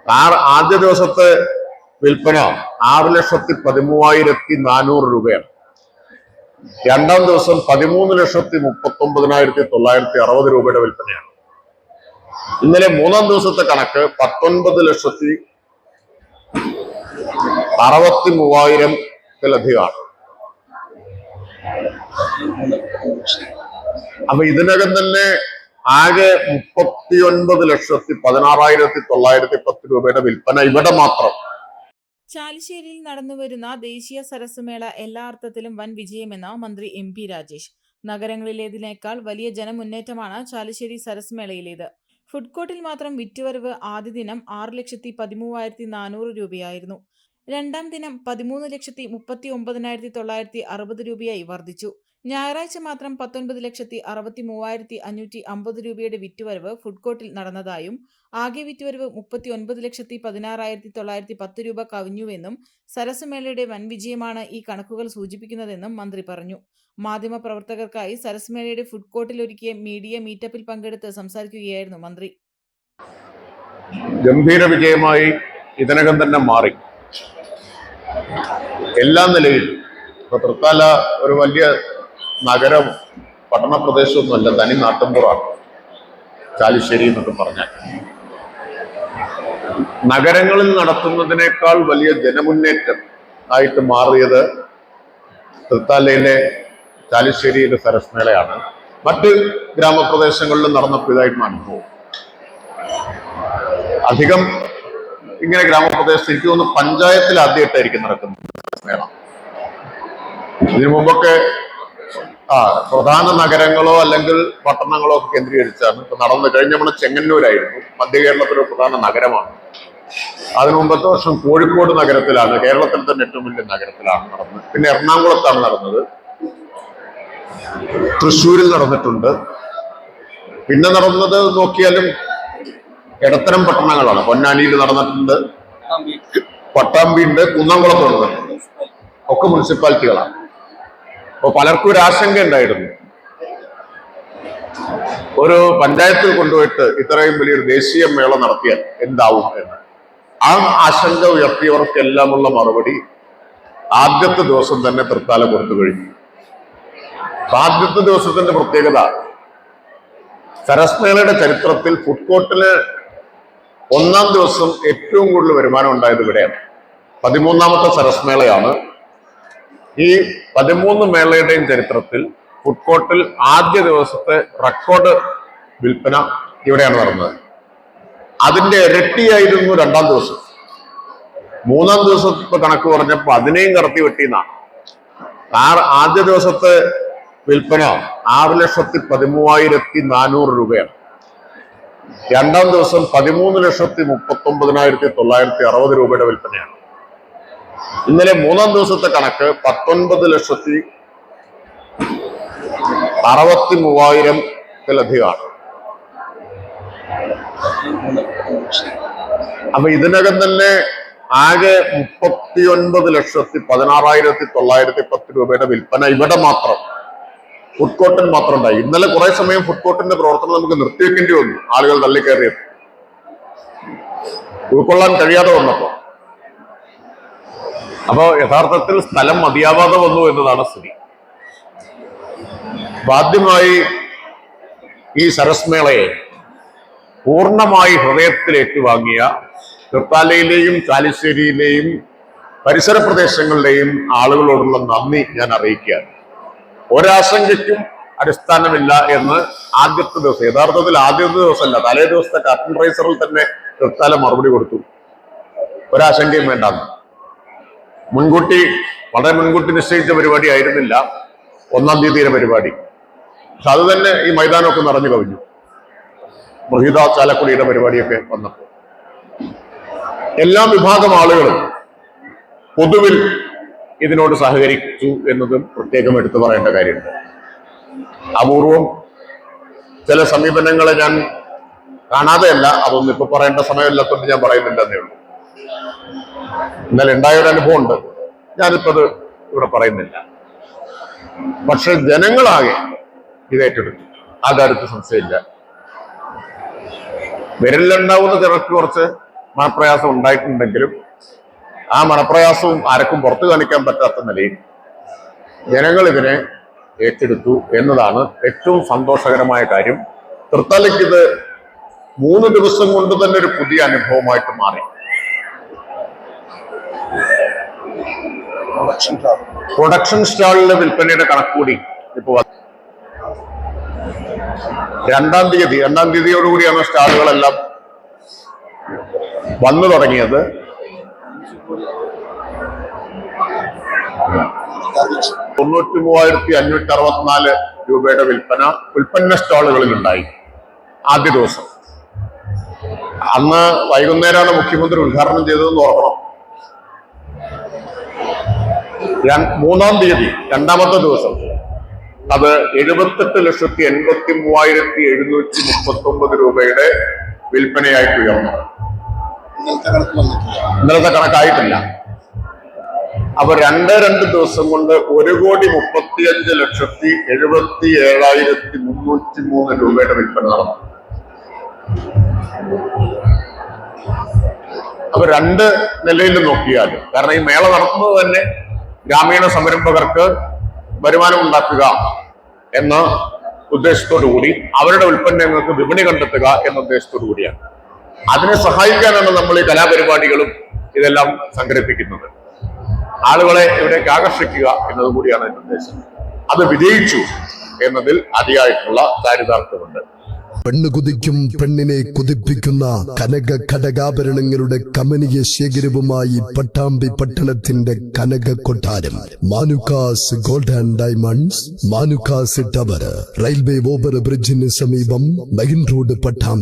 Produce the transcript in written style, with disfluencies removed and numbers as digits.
ആദ്യ ദിവസത്തെ വിൽപ്പന 6,13,400 രൂപയാണ്. രണ്ടാം ദിവസം 13,39,960 രൂപയുടെ വിൽപ്പനയാണ്. ഇന്നലെ മൂന്നാം ദിവസത്തെ കണക്ക് 19,63,000-ത്തിലധികമാണ്. അപ്പൊ ഇതിനകം തന്നെ ആകെ 39,16,910 രൂപയുടെ വിൽപ്പന ഇവിടെ മാത്രം. ചാലിശ്ശേരിയിൽ നടന്നുവരുന്ന ദേശീയ സരസ് മേള എല്ലാ അർത്ഥത്തിലും വൻ വിജയമെന്ന് മന്ത്രി MP രാജേഷ്. നഗരങ്ങളിലേതിനേക്കാൾ വലിയ ജനമുന്നേറ്റമാണ് ചാലിശ്ശേരി സരസ് മേളയിലേത്. ഫുഡ് കോർട്ടിൽ മാത്രം വിറ്റുവരവ് ആദ്യ ദിനം 6,13,400 രൂപയായിരുന്നു. രണ്ടാം ദിനം 13,39,960 രൂപയായി വർദ്ധിച്ചു. ഞായറാഴ്ച മാത്രം 19,63,550 രൂപയുടെ വിറ്റുവരവ് ഫുഡ് കോർട്ടിൽ നടന്നതായും ആകെ വിറ്റുവരവ് 39,16,910 രൂപ കവിഞ്ഞുവെന്നും സരസ് മേളയുടെ വൻ വിജയമാണ് ഈ കണക്കുകൾ സൂചിപ്പിക്കുന്നതെന്നും മന്ത്രി പറഞ്ഞു. മാധ്യമപ്രവർത്തകർക്കായി സരസ് മേളയുടെ ഫുഡ് കോർട്ടിൽ ഒരുക്കിയ മീഡിയ മീറ്റപ്പിൽ പങ്കെടുത്ത് സംസാരിക്കുകയായിരുന്നു മന്ത്രി. ഗംഭീര വിജയമായി ഇതിനകം തന്നെ മാറി എല്ലാ നിലയിലും. ഇപ്പൊ തൃത്താല ഒരു വലിയ നഗരം പട്ടണ പ്രദേശമൊന്നുമല്ല, തനി നാട്ടുമ്പുറാണ് ചാലിശ്ശേരി എന്നൊക്കെ പറഞ്ഞാൽ. നഗരങ്ങളിൽ നടത്തുന്നതിനേക്കാൾ വലിയ ജനമുന്നേറ്റം ആയിട്ട് മാറിയത് തൃത്താലയിലെ ചാലിശ്ശേരിയിലെ സരസ് മേളയാണ്. മറ്റ് ഗ്രാമപ്രദേശങ്ങളിലും നടന്നപ്പോൾ ഇതായിരുന്നു അനുഭവം. അധികം ഇങ്ങനെ ഗ്രാമപ്രദേശത്ത് എനിക്ക് തോന്നുന്നു പഞ്ചായത്തിൽ ആദ്യമായിട്ടായിരിക്കും നടക്കുന്നത് മേള. ഇതിനു മുമ്പൊക്കെ പ്രധാന നഗരങ്ങളോ അല്ലെങ്കിൽ പട്ടണങ്ങളോ ഒക്കെ കേന്ദ്രീകരിച്ചാണ് ഇപ്പൊ നടന്നു. കഴിഞ്ഞ നമ്മൾ ചെങ്ങന്നൂരായിരുന്നു, മധ്യ കേരളത്തിലെ പ്രധാന നഗരമാണ്. അതിനു മുമ്പത്തെ വർഷം കോഴിക്കോട് നഗരത്തിലാണ്, കേരളത്തിൽ തന്നെ ഏറ്റവും വലിയ നഗരത്തിലാണ് നടന്നത്. പിന്നെ എറണാകുളത്താണ് നടന്നത്, തൃശ്ശൂരിൽ നടന്നിട്ടുണ്ട്. പിന്നെ നടന്നത് നോക്കിയാലും ഇടത്തരം പട്ടണങ്ങളാണ്. പൊന്നാനിയിൽ നടന്നിട്ടുണ്ട്, പട്ടാമ്പിയുണ്ട്, കുന്നംകുളത്ത് നടന്നിട്ടുണ്ട്. ഒക്കെ മുനിസിപ്പാലിറ്റികളാണ്. അപ്പൊ പലർക്കും ഒരു ആശങ്ക ഉണ്ടായിരുന്നു, ഒരു പഞ്ചായത്തിൽ കൊണ്ടുപോയിട്ട് ഇത്രയും വലിയൊരു ദേശീയ മേള നടത്തിയാൽ എന്താവും എന്ന്. ആ ആശങ്ക ഉയർത്തിയവർക്കെല്ലാമുള്ള മറുപടി ആദ്യത്തെ ദിവസം തന്നെ തൃത്താല കൊടുത്തു കഴിഞ്ഞു. ആദ്യത്തെ ദിവസത്തിന്റെ പ്രത്യേകത, സരസ് മേളയുടെ ചരിത്രത്തിൽ ഫുഡ് കോർട്ടില് ഒന്നാം ദിവസം ഏറ്റവും കൂടുതൽ വരുമാനം ഉണ്ടായത് ഇവിടെയാണ്. 13ാമത്തെ സരസ് മേളയാണ്. ഈ 13 മേളയുടെയും ചരിത്രത്തിൽ ഫുഡ് കോർട്ടിൽ ആദ്യ ദിവസത്തെ റെക്കോർഡ് വിൽപ്പന ഇവിടെയാണ് നടന്നത്. അതിന്റെ ഇരട്ടിയായിരുന്നു രണ്ടാം ദിവസം. മൂന്നാം ദിവസത്തെ കണക്ക് പറഞ്ഞപ്പോൾ അതിനെയും കടത്തി വെട്ടിയെന്നാണ്. ആദ്യ ദിവസത്തെ വിൽപ്പന 6,13,400 രൂപയാണ്. രണ്ടാം ദിവസം 13,39,960 രൂപയുടെ വിൽപ്പനയാണ്. ഇന്നലെ മൂന്നാം ദിവസത്തെ കണക്ക് 19,63,000-ത്തിലധികമാണ്. അപ്പൊ ഇതിനകം തന്നെ ആകെ 39,16,910 രൂപയുടെ വിൽപ്പന ഇവിടെ മാത്രം, ഫുഡ് കോർട്ടിൽ മാത്രം ഉണ്ടായി. ഇന്നലെ കുറെ സമയം ഫുഡ് കോർട്ടിന്റെ പ്രവർത്തനം നമുക്ക് നിർത്തിവെക്കേണ്ടി വന്നു, ആളുകൾ തള്ളിക്കയറിയത് ഉൾക്കൊള്ളാൻ കഴിയാതെ വന്നപ്പോ. അപ്പോ യഥാർത്ഥത്തിൽ സ്ഥലം മതിയാവാതെ വന്നു എന്നതാണ് സ്ഥിതി. ആദ്യമായി ഈ സരസ് മേളയെ പൂർണ്ണമായി ഹൃദയത്തിൽ ഏറ്റുവാങ്ങിയ തൃത്താലയിലെയും ചാലിശ്ശേരിയിലെയും പരിസര പ്രദേശങ്ങളിലെയും ആളുകളോടുള്ള നന്ദി ഞാൻ അറിയിക്കുകയാണ്. ഒരാശങ്കയ്ക്കും അടിസ്ഥാനമില്ല എന്ന് ആദ്യത്തെ ദിവസം, യഥാർത്ഥത്തിൽ ആദ്യത്തെ ദിവസമല്ല, തലേ ദിവസത്തെ കർട്ടൻ റൈസറിൽ തന്നെ തൃത്താല മറുപടി കൊടുത്തു, ഒരാശങ്കയും വേണ്ടാന്ന്. വളരെ മുൻകൂട്ടി നിശ്ചയിച്ച പരിപാടി ആയിരുന്നില്ല 1-ാം തീയതിയിലെ പരിപാടി. പക്ഷെ അത് തന്നെ ഈ മൈതാനമൊക്കെ നിറഞ്ഞു കവിഞ്ഞു. മൃഹിത ചാലക്കുടിയുടെ പരിപാടിയൊക്കെ വന്നപ്പോൾ എല്ലാ വിഭാഗം ആളുകളും പൊതുവിൽ ഇതിനോട് സഹകരിച്ചു എന്നതും പ്രത്യേകം എടുത്തു പറയേണ്ട കാര്യമുണ്ട്. അപൂർവം ചില സമീപനങ്ങളെ ഞാൻ കാണാതെയല്ല, അതൊന്നും ഇപ്പൊ പറയേണ്ട സമയമില്ലാത്തതുകൊണ്ട് ഞാൻ പറയുന്നില്ലെന്നേ ഉള്ളൂ. ഇന്നലെ ഉണ്ടായൊരു അനുഭവം ഉണ്ട്, ഞാനിപ്പോ അത് ഇവിടെ പറയുന്നില്ല. പക്ഷെ ജനങ്ങളാകെ ഇത് ഏറ്റെടുത്തു, ആ കാര്യത്തിൽ സംശയമില്ല. വിരലിലുണ്ടാവുന്ന ചിലർക്ക് കുറച്ച് മനപ്രയാസം ഉണ്ടായിട്ടുണ്ടെങ്കിലും ആ മനപ്രയാസവും ആർക്കും പുറത്തു കാണിക്കാൻ പറ്റാത്ത നിലയിൽ ജനങ്ങൾ ഇതിനെ ഏറ്റെടുത്തു എന്നതാണ് ഏറ്റവും സന്തോഷകരമായ കാര്യം. തൃത്താലയ്ക്ക് ഇത് 3 ദിവസം കൊണ്ട് തന്നെ ഒരു പുതിയ അനുഭവമായിട്ട് മാറി. പ്രൊഡക്ഷൻ സ്റ്റാളിലെ വിൽപ്പനയുടെ കണക്കുകൂടി ഇപ്പോൾ 2-ാം തീയതിയോടുകൂടിയാണ് സ്റ്റാളുകളെല്ലാം വന്നു തുടങ്ങിയത്. 93,564 രൂപയുടെ വിൽപ്പന ഉൽപ്പന്ന സ്റ്റാളുകളിലുണ്ടായി ആദ്യ ദിവസം. അന്ന് വൈകുന്നേരമാണ് മുഖ്യമന്ത്രി ഉദ്ഘാടനം ചെയ്തതെന്ന് ഓർക്കണം. 3-ാം തീയതി 2-ാമത്തെ ദിവസം അത് 78,83,739 രൂപയുടെ വിൽപ്പനയായിട്ട് ഉയർന്നു. ഇന്നലത്തെ കണക്കായിട്ടില്ല. അപ്പൊ 2 ദിവസം കൊണ്ട് 1,35,77,303 രൂപയുടെ വിൽപ്പന നടന്നു. അപ്പൊ 2 നിലയിൽ നോക്കിയാൽ, കാരണം ഈ മേള നടത്തുന്നത് തന്നെ ഗ്രാമീണ സംരംഭകർക്ക് വരുമാനം ഉണ്ടാക്കുക എന്ന ഉദ്ദേശത്തോടു കൂടി, അവരുടെ ഉൽപ്പന്നങ്ങൾക്ക് വിപണി കണ്ടെത്തുക എന്ന ഉദ്ദേശത്തോടു കൂടിയാണ്. അതിനെ സഹായിക്കാനാണ് നമ്മൾ ഈ കലാപരിപാടികളും ഇതെല്ലാം സംഘടിപ്പിക്കുന്നത്. ആളുകളെ ഇവിടേക്ക് ആകർഷിക്കുക എന്നതുകൂടിയാണ് എന്റെ ഉദ്ദേശം. അത് വിജയിച്ചു എന്നതിൽ അതിയായിട്ടുള്ള ചാരിതാർത്ഥ്യമുണ്ട്. പെണ്ണ് കുതിക്കും പെണ്ണിനെ കുതിപ്പിക്കുന്ന കനക ഘടകാഭരണങ്ങളുടെ കമനീയ ശേഖരവുമായി പട്ടാമ്പി പട്ടണത്തിന്റെ കനക കൊട്ടാരം Manukkas gold and diamonds, Manukkas tower, railway over ബ്രിഡ്ജിന് സമീപം മെയിൻ റോഡ്, പട്ടാമ്പി.